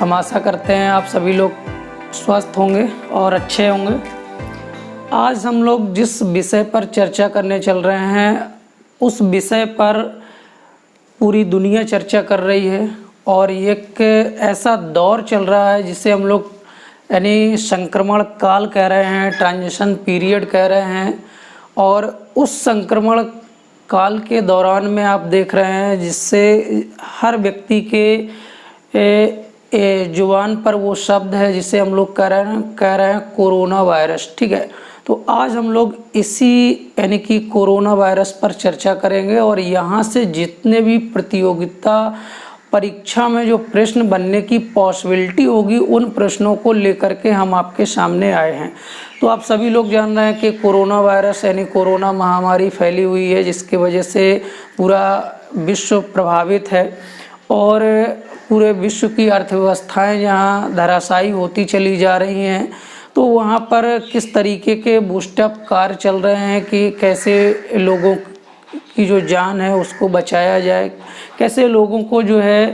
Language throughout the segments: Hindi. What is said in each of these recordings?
हम आशा करते हैं आप सभी लोग स्वस्थ होंगे और अच्छे होंगे। आज हम लोग जिस विषय पर चर्चा करने चल रहे हैं उस विषय पर पूरी दुनिया चर्चा कर रही है और एक ऐसा दौर चल रहा है जिसे हम लोग यानी संक्रमण काल कह रहे हैं, ट्रांजिशन पीरियड कह रहे हैं। और उस संक्रमण काल के दौरान में आप देख रहे हैं जिससे हर व्यक्ति के जुबान पर वो शब्द है जिसे हम लोग कह रहे हैं कोरोना वायरस। ठीक है, तो आज हम लोग इसी यानी कि कोरोना वायरस पर चर्चा करेंगे और यहाँ से जितने भी प्रतियोगिता परीक्षा में जो प्रश्न बनने की पॉसिबिलिटी होगी उन प्रश्नों को लेकर के हम आपके सामने आए हैं। तो आप सभी लोग जान रहे हैं कि कोरोना वायरस यानी कोरोना महामारी फैली हुई है जिसकी वजह से पूरा विश्व प्रभावित है और पूरे विश्व की अर्थव्यवस्थाएं जहां धराशायी होती चली जा रही हैं। तो वहां पर किस तरीके के बूस्टअप कार्य चल रहे हैं कि कैसे लोगों की जो जान है उसको बचाया जाए, कैसे लोगों को जो है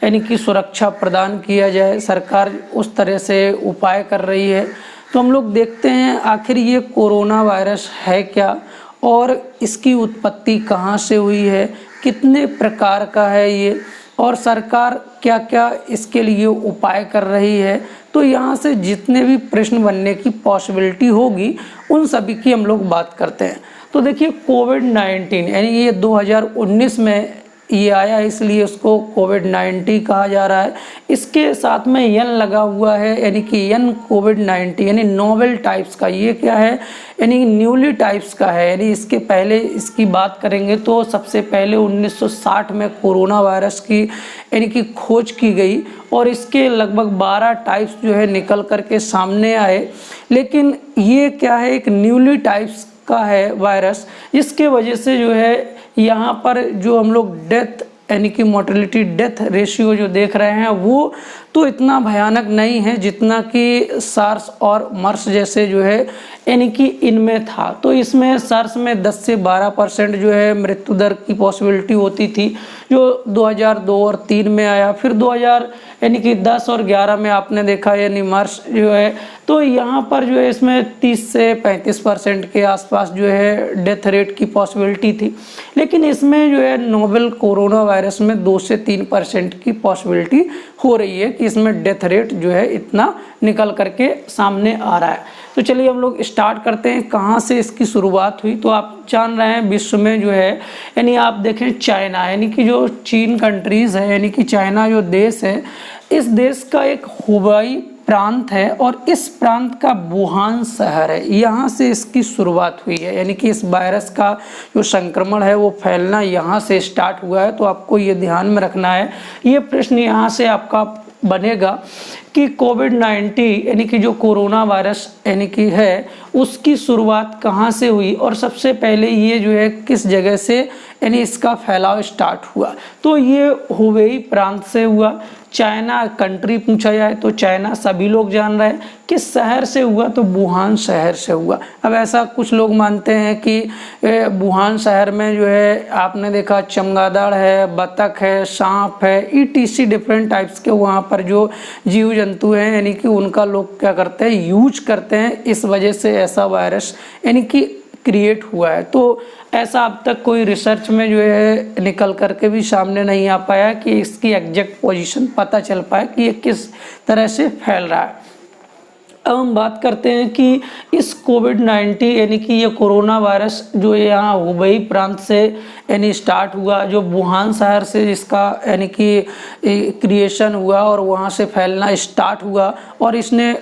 यानी कि सुरक्षा प्रदान किया जाए, सरकार उस तरह से उपाय कर रही है। तो हम लोग देखते हैं आखिर ये कोरोना वायरस है क्या और इसकी उत्पत्ति कहाँ से हुई है, कितने प्रकार का है ये और सरकार क्या क्या इसके लिए उपाय कर रही है। तो यहाँ से जितने भी प्रश्न बनने की पॉसिबिलिटी होगी उन सभी की हम लोग बात करते हैं। तो देखिए कोविड-19 यानी ये 2019 में ये आया इसलिए उसको कोविड-19 कहा जा रहा है। इसके साथ में यन लगा हुआ है यानी कि यन कोविड-19 यानी नोवेल टाइप्स का। ये क्या है यानी न्यूली टाइप्स का है। यानी इसके पहले इसकी बात करेंगे तो सबसे पहले 1960 में कोरोना वायरस की यानी कि खोज की गई और इसके लगभग 12 टाइप्स जो है निकल करके सामने आए। लेकिन ये क्या है, एक न्यूली टाइप्स का है वायरस, जिसके वजह से जो है यहाँ पर जो हम लोग डेथ यानी कि मोर्टेलिटी डेथ रेशियो जो देख रहे हैं वो तो इतना भयानक नहीं है जितना कि सार्स और मर्स जैसे जो है यानी कि इनमें था। तो इसमें सार्स में 10 से 12% जो है मृत्यु दर की पॉसिबिलिटी होती थी जो 2002 और 3 में आया। फिर 2000 यानी कि 10 और 11 में आपने देखा यानी मर्स जो है। तो यहाँ पर जो है इसमें 30 से 35% के आसपास जो है डेथ रेट की पॉसिबिलिटी थी। लेकिन इसमें जो है नोवेल कोरोना वायरस में 2 से 3% की पॉसिबिलिटी हो रही है कि इसमें डेथ रेट जो है इतना निकल करके सामने आ रहा है। तो चलिए हम लोग स्टार्ट करते हैं कहाँ से इसकी शुरुआत हुई। तो आप जान रहे हैं विश्व में जो है यानी आप देखें चाइना यानी कि जो चीन कंट्रीज़ है यानी कि चाइना जो देश है, इस देश का एक हुबेई प्रांत है और इस प्रांत का वुहान शहर है, यहाँ से इसकी शुरुआत हुई है। यानी कि इस वायरस का जो संक्रमण है वो फैलना यहाँ से स्टार्ट हुआ है। तो आपको ये ध्यान में रखना है। ये प्रश्न यहाँ से आपका बनेगा कि कोविड-19 यानी कि जो कोरोना वायरस यानी कि है उसकी शुरुआत कहाँ से हुई और सबसे पहले ये जो है किस जगह से यानी इसका फैलाव स्टार्ट हुआ। तो ये हुबेई प्रांत से हुआ। चाइना कंट्री पूछा जाए तो चाइना सभी लोग जान रहे हैं किस शहर से हुआ, तो वुहान शहर से हुआ। अब ऐसा कुछ लोग मानते हैं कि वुहान शहर में जो है आपने देखा चमगादड़ है, बतख है, सांप है, ETC डिफरेंट टाइप्स के वहाँ पर जो जीव जंतु हैं यानी कि उनका लोग क्या करते हैं यूज करते हैं। इस वजह से ऐसा वायरस यानी कि क्रिएट हुआ है। तो ऐसा अब तक कोई रिसर्च में जो है निकल करके भी सामने नहीं आ पाया कि इसकी एग्जैक्ट पोजीशन पता चल पाए कि ये किस तरह से फैल रहा है। अब हम बात करते हैं कि इस कोविड-19 यानी कि ये कोरोना वायरस जो यहाँ हुबेई प्रांत से यानी स्टार्ट हुआ, जो वुहान शहर से जिसका यानी कि क्रिएशन हुआ और वहाँ से फैलना स्टार्ट हुआ और इसने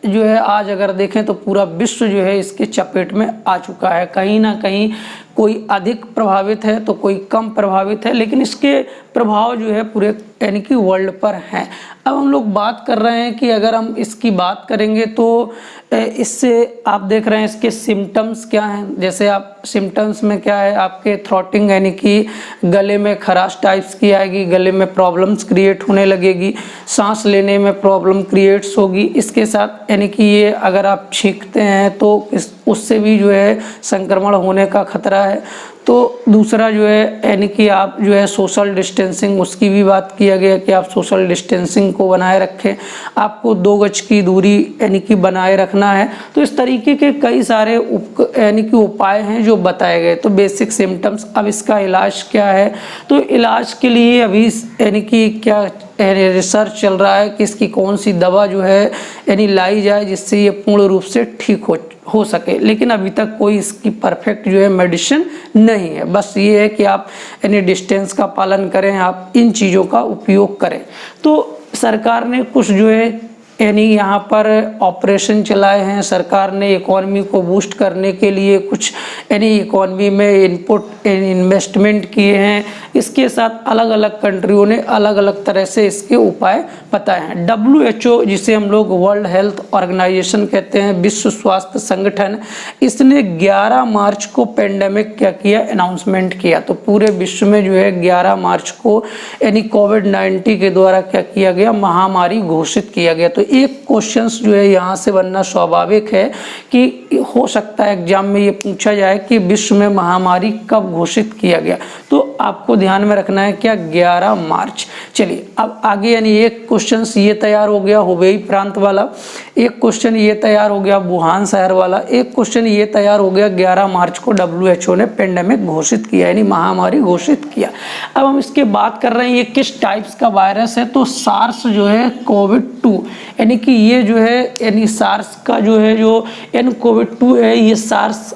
जो है आज अगर देखें तो पूरा विश्व जो है इसके चपेट में आ चुका है। कहीं ना कहीं कोई अधिक प्रभावित है तो कोई कम प्रभावित है, लेकिन इसके प्रभाव जो है पूरे यानी कि वर्ल्ड पर हैं। अब हम लोग बात कर रहे हैं कि अगर हम इसकी बात करेंगे तो इससे आप देख रहे हैं इसके सिम्टम्स क्या हैं। जैसे आप सिम्टम्स में क्या है, आपके थ्रोटिंग यानी कि गले में खराश टाइप्स की आएगी, गले में प्रॉब्लम्स क्रिएट होने लगेगी, सांस लेने में प्रॉब्लम क्रिएट्स होगी। इसके साथ यानी कि ये अगर आप छींकते हैं तो उससे भी जो है संक्रमण होने का खतरा है। तो दूसरा जो है यानी कि आप जो है सोशल डिस्टेंसिंग, उसकी भी बात किया गया कि आप सोशल डिस्टेंसिंग को बनाए रखें, आपको 2 गज की दूरी यानी कि बनाए रखना है। तो इस तरीके के कई सारे यानी कि उपाय हैं जो बताए गए। तो बेसिक सिम्टम्स, अब इसका इलाज क्या है, तो इलाज के लिए अभी यानी कि क्या रिसर्च चल रहा है कि इसकी कौन सी दवा जो है यानी लाई जाए जिससे ये पूर्ण रूप से ठीक हो सके, लेकिन अभी तक कोई इसकी परफेक्ट जो है मेडिसिन नहीं है। बस ये है कि आप यानी डिस्टेंस का पालन करें, आप इन चीज़ों का उपयोग करें। तो सरकार ने कुछ जो है यानी यहाँ पर ऑपरेशन चलाए हैं, सरकार ने इकॉनमी को बूस्ट करने के लिए कुछ यानी इकॉनमी में इनपुट इन्वेस्टमेंट किए हैं। इसके साथ अलग अलग कंट्रियों ने अलग अलग तरह से इसके उपाय बताए हैं। WHO, जिसे हम लोग वर्ल्ड हेल्थ ऑर्गेनाइजेशन कहते हैं, विश्व स्वास्थ्य संगठन, इसने 11 मार्च को पेंडेमिक क्या किया, अनाउंसमेंट किया। तो पूरे विश्व में जो है 11 मार्च को यानी कोविड-19 के द्वारा क्या किया गया, महामारी घोषित किया गया। तो एक क्वेश्चंस जो है यहाँ से बनना स्वाभाविक है कि हो सकता है एग्जाम में ये पूछा जाए कि विश्व में महामारी कब घोषित किया गया। तो आपको ध्यान में रखना है क्या, 11 मार्च। चलिए अब आगे, यानी एक क्वेश्चंस ये तैयार हो गया हुबेई प्रांत वाला, एक क्वेश्चन ये तैयार हो गया वुहान शहर वाला, एक क्वेश्चन ये तैयार हो गया 11 मार्च को WHO ने पेंडेमिक घोषित किया यानी महामारी घोषित किया। अब हम इसके बात कर रहे हैं ये किस टाइप्स का वायरस है, तो सार्स जो है कोविड-2 यानी कि ये जो है यानी सार्स का जो है जो nCoV-2 है, ये सार्स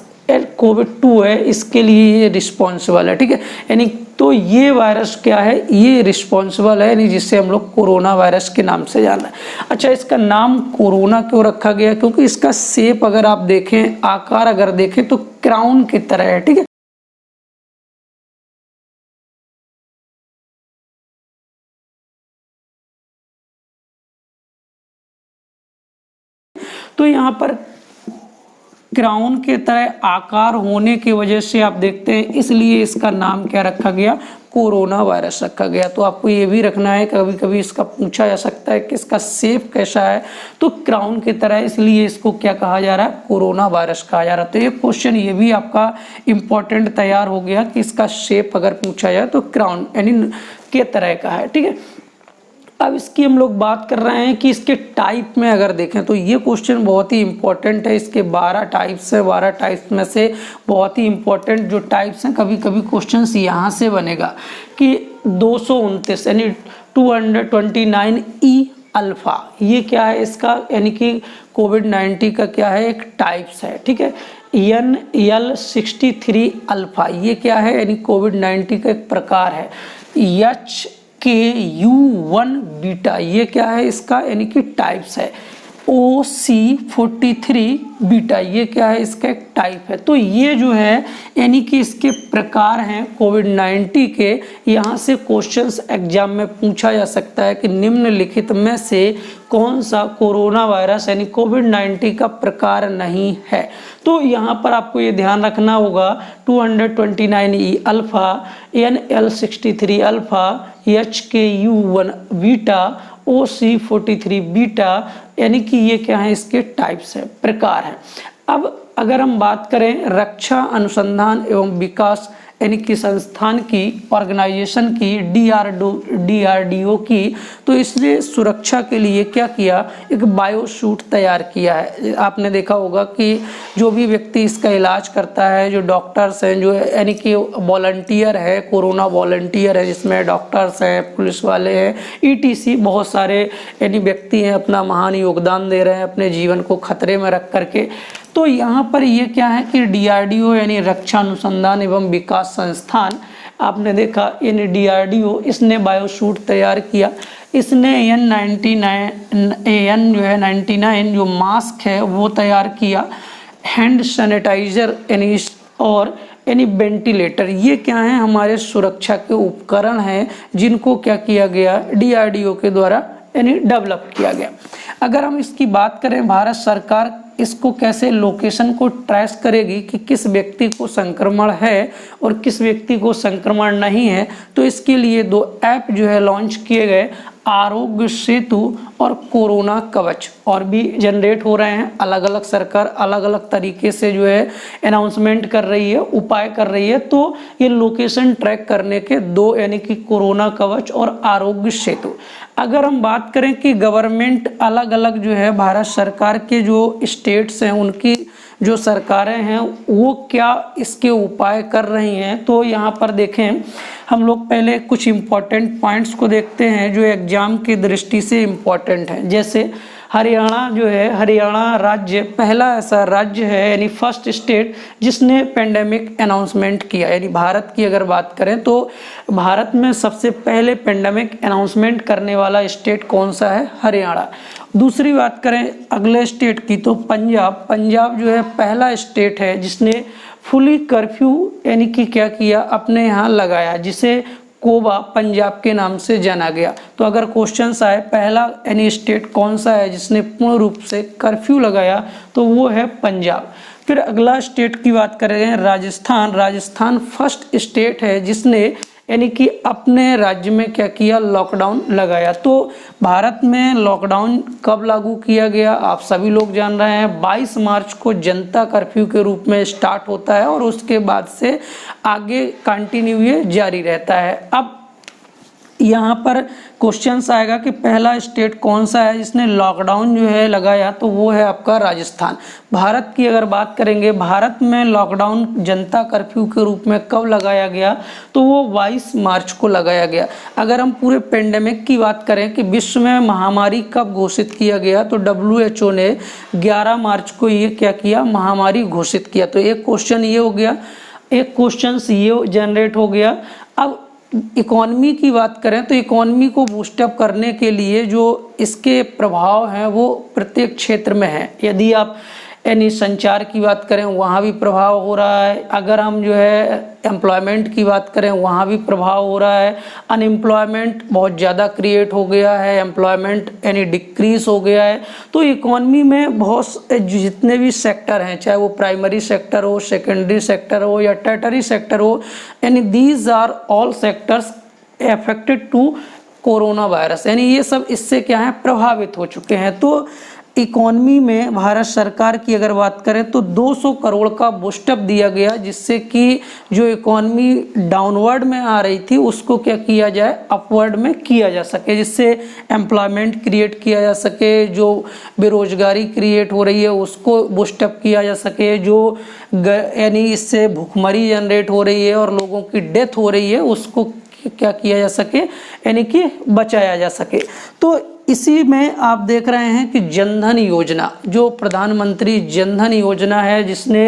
कोविड-2 है, इसके लिए ये रिस्पॉन्सिबल है, ठीक है। यानी तो ये वायरस क्या है, ये रिस्पॉन्सिबल है यानी जिससे हम लोग कोरोना वायरस के नाम से जाना है। अच्छा, इसका नाम कोरोना क्यों रखा गया, क्योंकि इसका शेप अगर आप देखें, आकार अगर देखें तो क्राउन की तरह है, ठीक है। तो यहाँ पर क्राउन के तरह आकार होने की वजह से आप देखते हैं, इसलिए इसका नाम क्या रखा गया, कोरोना वायरस रखा गया। तो आपको ये भी रखना है, कभी कभी इसका पूछा जा सकता है कि इसका शेप कैसा है, तो क्राउन की तरह, इसलिए इसको क्या कहा जा रहा है, कोरोना वायरस कहा जा रहा है। तो ये क्वेश्चन ये भी आपका इंपॉर्टेंट तैयार हो गया कि इसका शेप अगर पूछा जाए तो क्राउन यानी के तरह का है, ठीक है। अब इसकी हम लोग बात कर रहे हैं कि इसके टाइप में अगर देखें तो ये क्वेश्चन बहुत ही इंपॉर्टेंट है। इसके 12 टाइप्स है, 12 टाइप्स में से बहुत ही इंपॉर्टेंट जो टाइप्स हैं, कभी कभी क्वेश्चंस यहाँ से बनेगा कि 229 यानी 229E अल्फा, ये क्या है इसका, यानी कि कोविड-19 का क्या है, एक टाइप्स है, ठीक है। NL63 अल्फा, ये क्या है, यानी कोविड-19 का एक प्रकार है। HKU1 बीटा, ये क्या है इसका, यानी कि टाइप्स है। OC43 बीटा, ये क्या है इसका एक टाइप है। तो ये जो है यानी कि इसके प्रकार हैं कोविड-19 के। यहाँ से क्वेश्चंस एग्जाम में पूछा जा सकता है कि निम्नलिखित में से कौन सा कोरोना वायरस यानी कोविड-19 का प्रकार नहीं है। तो यहाँ पर आपको ये ध्यान रखना होगा 229E alpha, NL63 alpha, HKU1 beta, OC43 beta, यानी कि ये क्या है, इसके टाइप्स है, प्रकार है। अब अगर हम बात करें रक्षा अनुसंधान एवं विकास यानी कि संस्थान की, ऑर्गेनाइजेशन की, DRDO की, तो इसने सुरक्षा के लिए क्या किया, एक बायोसूट तैयार किया है। आपने देखा होगा कि जो भी व्यक्ति इसका इलाज करता है, जो डॉक्टर्स हैं, जो यानी कि वॉलंटियर है, कोरोना वॉलंटियर है, जिसमें डॉक्टर्स हैं, पुलिस वाले हैं, ETC बहुत सारे यानी व्यक्ति हैं, अपना महान योगदान दे रहे हैं अपने जीवन को खतरे में रख करके। तो यहाँ पर ये क्या है कि DRDO यानी रक्षा अनुसंधान एवं विकास संस्थान, आपने देखा यानी DRDO, इसने बायोसूट तैयार किया। इसने N99 जो मास्क है वो तैयार किया। हैंड सैनिटाइजर यानी और यानी वेंटिलेटर, ये क्या है, हमारे सुरक्षा के उपकरण हैं जिनको क्या किया गया, DRDO के द्वारा यानी डेवलप किया गया। अगर हम इसकी बात करें, भारत सरकार इसको कैसे लोकेशन को ट्रेस करेगी कि किस व्यक्ति को संक्रमण है और किस व्यक्ति को संक्रमण नहीं है, तो इसके लिए 2 ऐप जो है लॉन्च किए गए। आरोग्य सेतु और कोरोना कवच और भी जनरेट हो रहे हैं। अलग अलग सरकार अलग अलग तरीके से जो है अनाउंसमेंट कर रही है, उपाय कर रही है। तो ये लोकेशन ट्रैक करने के दो, यानी कि कोरोना कवच और आरोग्य सेतु। अगर हम बात करें कि गवर्नमेंट अलग अलग जो है भारत सरकार के जो स्टेट्स हैं उनकी जो सरकारें हैं वो क्या इसके उपाय कर रही हैं, तो यहाँ पर देखें हम लोग पहले कुछ इम्पॉर्टेंट पॉइंट्स को देखते हैं जो एग्जाम की दृष्टि से इम्पॉर्टेंट हैं। जैसे हरियाणा जो है, हरियाणा राज्य पहला ऐसा राज्य है, यानी फर्स्ट स्टेट जिसने पेंडेमिक अनाउंसमेंट किया। यानी भारत की अगर बात करें तो भारत में सबसे पहले पेंडेमिक अनाउंसमेंट करने वाला स्टेट कौन सा है? हरियाणा। दूसरी बात करें अगले स्टेट की तो पंजाब। पंजाब जो है पहला स्टेट है जिसने फुली कर्फ्यू यानी कि क्या किया, अपने यहाँ लगाया, जिसे कोबा पंजाब के नाम से जाना गया। तो अगर क्वेश्चन आए पहला यानी स्टेट कौन सा है जिसने पूर्ण रूप से कर्फ्यू लगाया, तो वो है पंजाब। फिर अगला स्टेट की बात करें राजस्थान। राजस्थान फर्स्ट स्टेट है जिसने यानी कि अपने राज्य में क्या किया, लॉकडाउन लगाया। तो भारत में लॉकडाउन कब लागू किया गया आप सभी लोग जान रहे हैं, 22 मार्च को जनता कर्फ्यू के रूप में स्टार्ट होता है और उसके बाद से आगे कंटिन्यू ये जारी रहता है। अब यहाँ पर क्वेश्चंस आएगा कि पहला स्टेट कौन सा है जिसने लॉकडाउन जो है लगाया, तो वो है आपका राजस्थान। भारत की अगर बात करेंगे, भारत में लॉकडाउन जनता कर्फ्यू के रूप में कब लगाया गया, तो वो 22 मार्च को लगाया गया। अगर हम पूरे पेंडेमिक की बात करें कि विश्व में महामारी कब घोषित किया गया, तो WHO ने 11 मार्च को ये क्या किया, महामारी घोषित किया। तो एक क्वेश्चन ये हो गया, एक क्वेश्चन ये जनरेट हो गया। अब इकोनॉमी की बात करें तो इकोनॉमी को बूस्टअप करने के लिए जो इसके प्रभाव हैं वो प्रत्येक क्षेत्र में है। यदि आप यानी संचार की बात करें वहाँ भी प्रभाव हो रहा है। अगर हम जो है एम्प्लॉयमेंट की बात करें वहाँ भी प्रभाव हो रहा है। अनएम्प्लॉयमेंट बहुत ज़्यादा क्रिएट हो गया है, एम्प्लॉयमेंट यानी डिक्रीज हो गया है। तो इकोनॉमी में बहुत जितने भी सेक्टर हैं, चाहे वो प्राइमरी सेक्टर हो, सेकेंडरी सेक्टर हो या टर्टरी सेक्टर हो, यानी these are all sectors affected to corona virus, यानी ये सब इससे क्या है, प्रभावित हो चुके हैं। तो इकोनॉमी में भारत सरकार की अगर बात करें तो 200 करोड़ का बूस्टअप दिया गया, जिससे कि जो इकोनॉमी डाउनवर्ड में आ रही थी उसको क्या किया जाए, अपवर्ड में किया जा सके, जिससे एम्प्लॉयमेंट क्रिएट किया जा सके, जो बेरोजगारी क्रिएट हो रही है उसको बूस्टअप किया जा सके, जो यानी इससे भूखमरी जनरेट हो रही है और लोगों की डेथ हो रही है उसको क्या किया जा सके, यानी कि बचाया जा सके। तो इसी में आप देख रहे हैं कि जनधन योजना, जो प्रधानमंत्री जनधन योजना है, जिसने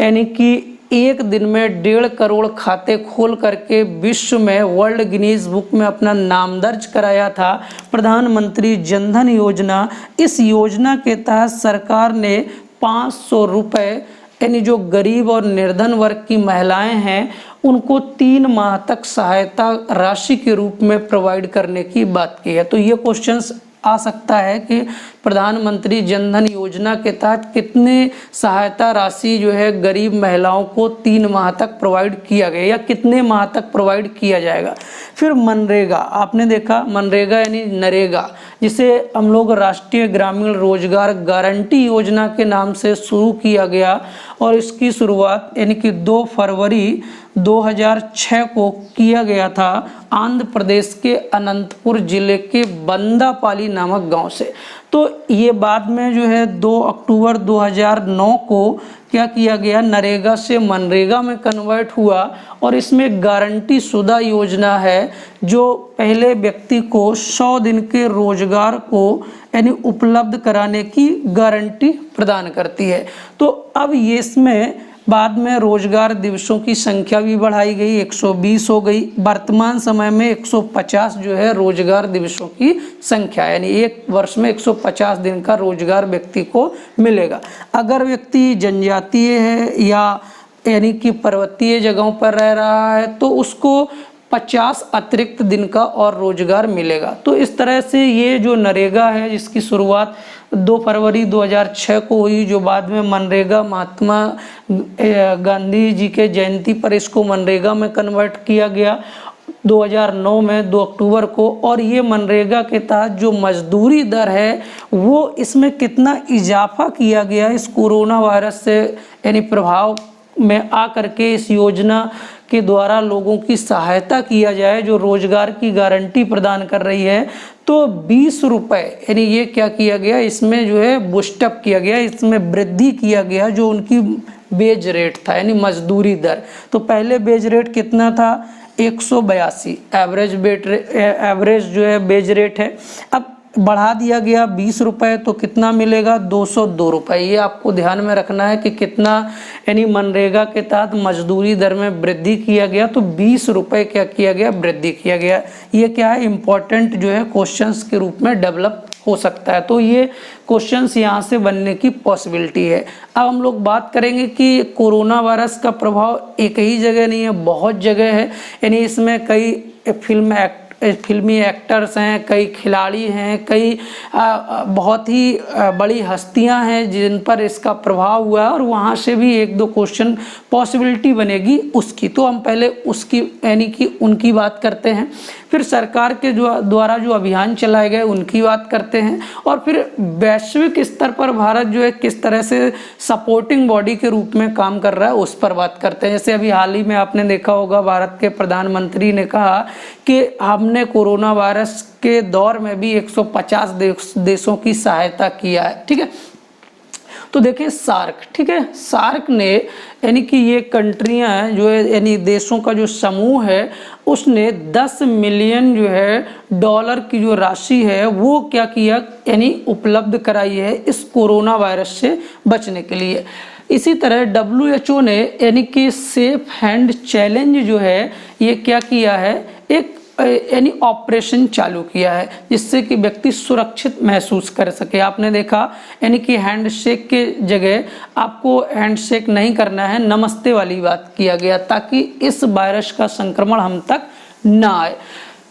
यानी कि एक दिन में 1.5 करोड़ खाते खोल करके विश्व में वर्ल्ड गिनीज बुक में अपना नाम दर्ज कराया था, प्रधानमंत्री जनधन योजना। इस योजना के तहत सरकार ने 500 रुपये यानी जो गरीब और निर्धन वर्ग की महिलाएं हैं उनको 3 माह तक सहायता राशि के रूप में प्रोवाइड करने की बात की है। तो ये क्वेश्चंस आ सकता है कि प्रधानमंत्री जनधन योजना के तहत कितने सहायता राशि जो है गरीब महिलाओं को 3 माह तक प्रोवाइड किया गया या कितने माह तक प्रोवाइड किया जाएगा। फिर मनरेगा, आपने देखा मनरेगा यानी नरेगा, जिसे हम लोग राष्ट्रीय ग्रामीण रोजगार गारंटी योजना के नाम से शुरू किया गया और इसकी शुरुआत यानी कि 2 फरवरी 2006 को किया गया था आंध्र प्रदेश के अनंतपुर जिले के बंदापाली नामक गांव से। तो ये बाद में जो है 2 अक्टूबर 2009 को क्या किया गया, नरेगा से मनरेगा में कन्वर्ट हुआ और इसमें गारंटी शुदा योजना है जो पहले व्यक्ति को 100 दिन के रोजगार को यानी उपलब्ध कराने की गारंटी प्रदान करती है। तो अब ये इसमें बाद में रोजगार दिवसों की संख्या भी बढ़ाई गई, 120 हो गई। वर्तमान समय में 150 जो है रोजगार दिवसों की संख्या, यानी एक वर्ष में 150 दिन का रोजगार व्यक्ति को मिलेगा। अगर व्यक्ति जनजातीय है या यानी कि पर्वतीय जगहों पर रह रहा है तो उसको 50 अतिरिक्त दिन का और रोजगार मिलेगा। तो इस तरह से ये जो नरेगा है जिसकी शुरुआत 2 फरवरी 2006 को हुई, जो बाद में मनरेगा महात्मा गांधी जी के जयंती पर इसको मनरेगा में कन्वर्ट किया गया। 2009 में 2 अक्टूबर को। और ये मनरेगा के तहत जो मजदूरी दर है वो इसमें कितना इजाफा किया गया इस कोरोना वायरस से यानी प्रभाव में आ करके इस योजना के द्वारा लोगों की सहायता किया जाए, जो रोजगार की गारंटी प्रदान कर रही है। तो 20 रुपये यानी ये क्या किया गया, इसमें जो है बूस्टअप किया गया, इसमें वृद्धि किया गया जो उनकी बेज रेट था यानी मजदूरी दर। तो पहले बेज रेट कितना था, 182 एवरेज जो है बेज रेट है। अब बढ़ा दिया गया 20 रुपये, तो कितना मिलेगा, 202 रुपये। ये आपको ध्यान में रखना है कि कितना यानी मनरेगा के तहत मजदूरी दर में वृद्धि किया गया, तो 20 रुपये क्या किया गया, वृद्धि किया गया। ये क्या है, इम्पोर्टेंट जो है क्वेश्चंस के रूप में डेवलप हो सकता है। तो ये क्वेश्चंस यहाँ से बनने की पॉसिबिलिटी है। अब हम लोग बात करेंगे कि कोरोना वायरस का प्रभाव एक ही जगह नहीं है, बहुत जगह है। यानी इसमें कई फिल्मी एक्टर्स हैं, कई खिलाड़ी हैं, कई बहुत ही बड़ी हस्तियां हैं जिन पर इसका प्रभाव हुआ है, और वहाँ से भी 1-2 क्वेश्चन पॉसिबिलिटी बनेगी उसकी। तो हम पहले उसकी यानी कि उनकी बात करते हैं, फिर सरकार के द्वारा जो अभियान चलाए गए उनकी बात करते हैं, और फिर वैश्विक स्तर पर भारत जो है किस तरह से सपोर्टिंग बॉडी के रूप में काम कर रहा है उस पर बात करते हैं। जैसे अभी हाल ही में आपने देखा होगा, भारत के प्रधानमंत्री ने कहा कि हमने कोरोना वायरस के दौर में भी 150 देशों की सहायता किया है। ठीक है, तो देखिए सार्क, ठीक है, सार्क ने यानी कि ये कंट्रियां हैं जो है यानी देशों का जो समूह है, उसने 10 मिलियन जो है डॉलर की जो राशि है वो क्या किया यानी उपलब्ध कराई है इस कोरोना वायरस से बचने के लिए। इसी तरह WHO ने यानी कि सेफ हैंड चैलेंज जो है ये क्या किया है, एक यानी ऑपरेशन चालू किया है जिससे कि व्यक्ति सुरक्षित महसूस कर सके। आपने देखा यानी कि हैंडशेक के जगह आपको हैंडशेक नहीं करना है, नमस्ते वाली बात किया गया ताकि इस वायरस का संक्रमण हम तक ना आए।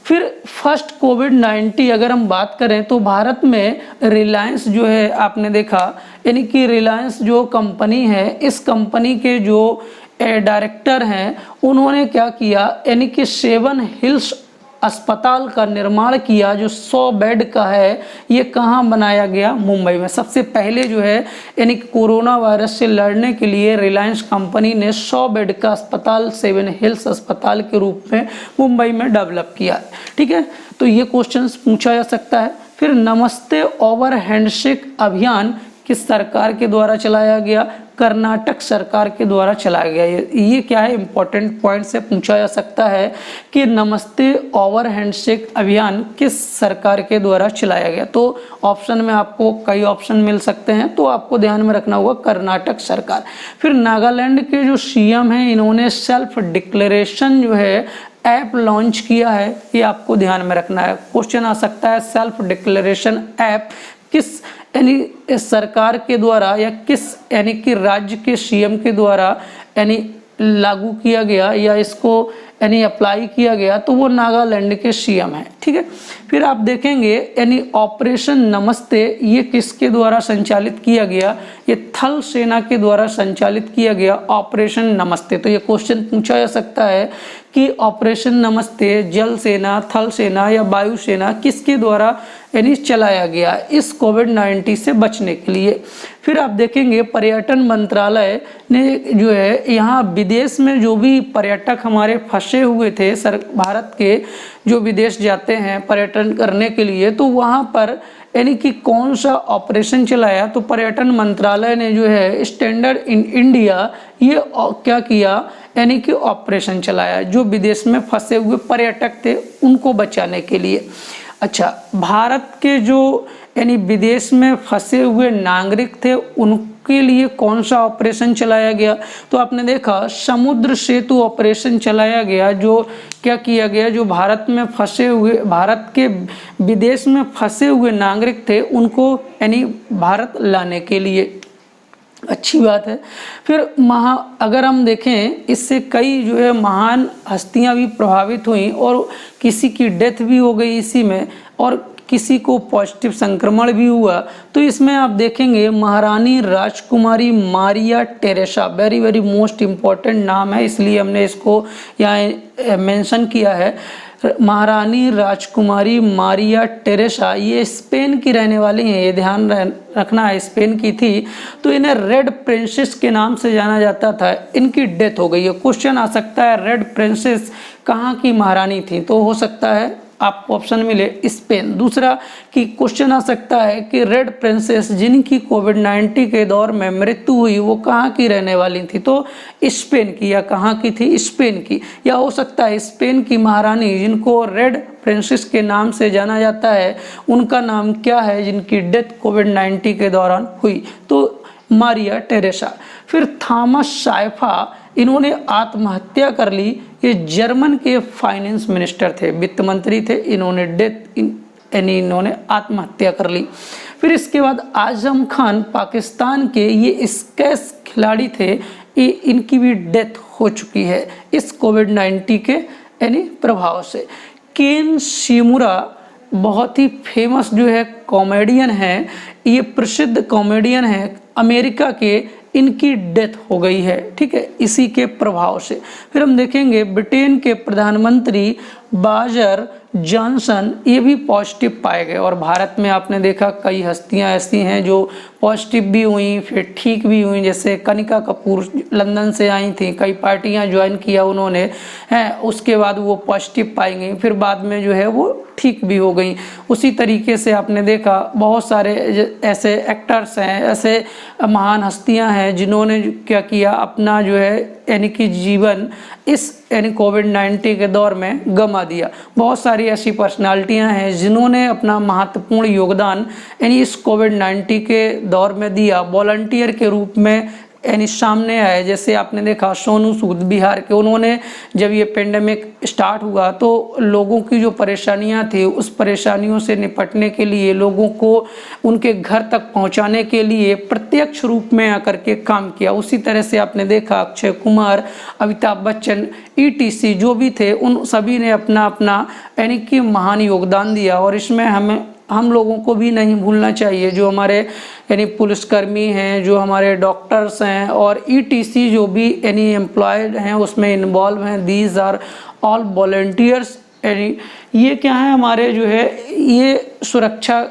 फिर फर्स्ट कोविड-19 अगर हम बात करें तो भारत में रिलायंस जो है आपने देखा यानी कि रिलायंस जो कंपनी है, इस कंपनी के जो डायरेक्टर हैं उन्होंने क्या किया यानी कि 7 हिल्स अस्पताल का निर्माण किया जो 100 बेड का है। ये कहाँ बनाया गया, मुंबई में। सबसे पहले जो है यानी कि कोरोना वायरस से लड़ने के लिए रिलायंस कंपनी ने 100 बेड का अस्पताल 7 हिल्स अस्पताल के रूप में मुंबई में डेवलप किया। ठीक है, तो ये क्वेश्चन पूछा जा सकता है। फिर नमस्ते ओवर हैंडशेक अभियान किस सरकार के द्वारा चलाया गया, कर्नाटक सरकार के द्वारा चलाया गया। ये क्या है, इंपॉर्टेंट पॉइंट से पूछा जा सकता है कि नमस्ते ओवर हैंडशेक अभियान किस सरकार के द्वारा चलाया गया। तो ऑप्शन में आपको कई ऑप्शन मिल सकते हैं, तो आपको ध्यान में रखना होगा कर्नाटक सरकार। फिर नागालैंड के जो CM हैं इन्होंने सेल्फ डिक्लेरेशन जो है ऐप लॉन्च किया है, ये आपको ध्यान में रखना है। क्वेश्चन आ सकता है सेल्फ डिक्लेरेशन ऐप किस यानी सरकार के द्वारा या किस यानी कि राज्य के CM के द्वारा यानी लागू किया गया या इसको यानी अप्लाई किया गया, तो वो नागालैंड के CM है। ठीक है, फिर आप देखेंगे यानी ऑपरेशन नमस्ते ये किसके द्वारा संचालित किया गया, ये थल सेना के द्वारा संचालित किया गया ऑपरेशन नमस्ते। तो ये क्वेश्चन पूछा जा सकता है कि ऑपरेशन नमस्ते जल सेना, थल सेना या वायु सेना किसके द्वारा यानी चलाया गया इस कोविड-19 से बचने के लिए। फिर आप देखेंगे पर्यटन मंत्रालय ने जो है यहाँ विदेश में जो भी पर्यटक हमारे फंसे हुए थे, भारत के जो विदेश जाते हैं पर्यटन करने के लिए, तो वहाँ पर यानी कि कौन सा ऑपरेशन चलाया, तो पर्यटन मंत्रालय ने जो है स्टैंडर्ड इन इंडिया ये क्या किया यानी कि ऑपरेशन चलाया जो विदेश में फंसे हुए पर्यटक थे उनको बचाने के लिए। अच्छा, भारत के जो यानी विदेश में फंसे हुए नागरिक थे उनके लिए कौन सा ऑपरेशन चलाया गया, तो आपने देखा समुद्र सेतु ऑपरेशन चलाया गया। जो क्या किया गया, जो भारत में फंसे हुए, भारत के विदेश में फंसे हुए नागरिक थे उनको यानी भारत लाने के लिए। अच्छी बात है। फिर अगर हम देखें इससे कई जो है महान हस्तियां भी प्रभावित हुई और किसी की डेथ भी हो गई इसी में, और किसी को पॉजिटिव संक्रमण भी हुआ। तो इसमें आप देखेंगे महारानी राजकुमारी Maria Teresa, very most important नाम है इसलिए हमने इसको यहाँ मेंशन किया है। महारानी राजकुमारी मारिया टेरेसा, ये स्पेन की रहने वाली हैं, ये ध्यान रखना है, स्पेन की थी। तो इन्हें रेड प्रिंसेस के नाम से जाना जाता था। इनकी डेथ हो गई है। क्वेश्चन आ सकता है रेड प्रिंसेस कहाँ की महारानी थी, तो हो सकता है आपको ऑप्शन मिले स्पेन। दूसरा कि क्वेश्चन आ सकता है कि रेड प्रिंसेस जिनकी कोविड-19 के दौर में मृत्यु हुई वो कहाँ की रहने वाली थी, तो स्पेन की, या कहाँ की थी, स्पेन की। या हो सकता है स्पेन की महारानी जिनको रेड प्रिंसेस के नाम से जाना जाता है, उनका नाम क्या है जिनकी डेथ कोविड-19 के दौरान हुई, तो मारिया टेरेसा। फिर थॉमस साइफा, इन्होंने आत्महत्या कर ली। ये जर्मन के फाइनेंस मिनिस्टर थे, वित्त मंत्री थे, इन्होंने इन्होंने आत्महत्या कर ली। फिर इसके बाद आजम खान, पाकिस्तान के ये स्क्वैश खिलाड़ी थे, इनकी भी डेथ हो चुकी है इस कोविड-19 के प्रभाव से। केन शिमुरा बहुत ही फेमस जो है कॉमेडियन है, ये प्रसिद्ध कॉमेडियन है अमेरिका के, इनकी डेथ हो गई है, ठीक है, इसी के प्रभाव से। फिर हम देखेंगे ब्रिटेन के प्रधानमंत्री बाजर जॉनसन, ये भी पॉजिटिव पाए गए। और भारत में आपने देखा कई हस्तियां ऐसी हैं जो पॉजिटिव भी हुई, फिर ठीक भी हुई, जैसे कनिका कपूर लंदन से आई थी, कई पार्टियां ज्वाइन किया उन्होंने, हैं, उसके बाद वो पॉजिटिव पाई गई, फिर बाद में जो है वो ठीक भी हो गई। उसी तरीके से आपने देखा बहुत सारे ऐसे एक्टर्स हैं, ऐसे महान हस्तियां हैं जिन्होंने क्या किया, अपना जो है कि जीवन इस कोविड-19 के दौर में गंवा दिया। बहुत सारी ऐसी पर्सनालिटियां हैं जिन्होंने अपना महत्वपूर्ण योगदान इस कोविड-19 के दौर में दिया, वॉलंटियर के रूप में सामने आए। जैसे आपने देखा सोनू सूद बिहार के, उन्होंने जब ये पेंडेमिक स्टार्ट हुआ तो लोगों की जो परेशानियां थी उस परेशानियों से निपटने के लिए, लोगों को उनके घर तक पहुंचाने के लिए प्रत्यक्ष रूप में आकर के काम किया। उसी तरह से आपने देखा अक्षय कुमार, अमिताभ बच्चन, ETC जो भी थे, उन सभी ने अपना अपना कि महान योगदान दिया। और इसमें हम लोगों को भी नहीं भूलना चाहिए जो हमारे पुलिसकर्मी हैं, जो हमारे डॉक्टर्स हैं और ETC जो भी एम्प्लॉयड हैं उसमें इन्वॉल्व हैं, दीज आर ऑल वॉलंटियर्स। ये क्या है, हमारे जो है ये सुरक्षा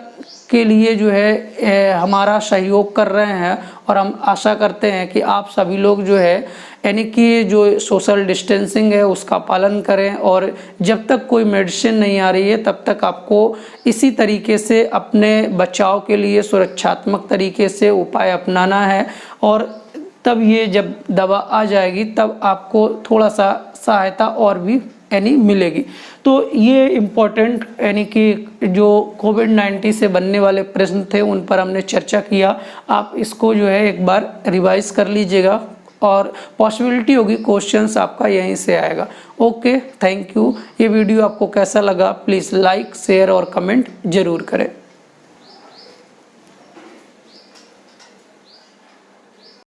के लिए जो है हमारा सहयोग कर रहे हैं। और हम आशा करते हैं कि आप सभी लोग जो है कि जो सोशल डिस्टेंसिंग है उसका पालन करें, और जब तक कोई मेडिसिन नहीं आ रही है तब तक आपको इसी तरीके से अपने बचाव के लिए सुरक्षात्मक तरीके से उपाय अपनाना है। और तब ये जब दवा आ जाएगी तब आपको थोड़ा सा सहायता और भी मिलेगी। तो ये इम्पोर्टेंट कि जो कोविड-19 से बनने वाले प्रश्न थे उन पर हमने चर्चा किया। आप इसको जो है एक बार रिवाइज कर लीजिएगा और पॉसिबिलिटी होगी क्वेश्चंस आपका यहीं से आएगा। Okay, thank you. ये वीडियो आपको कैसा लगा प्लीज़ लाइक, शेयर और कमेंट जरूर करें।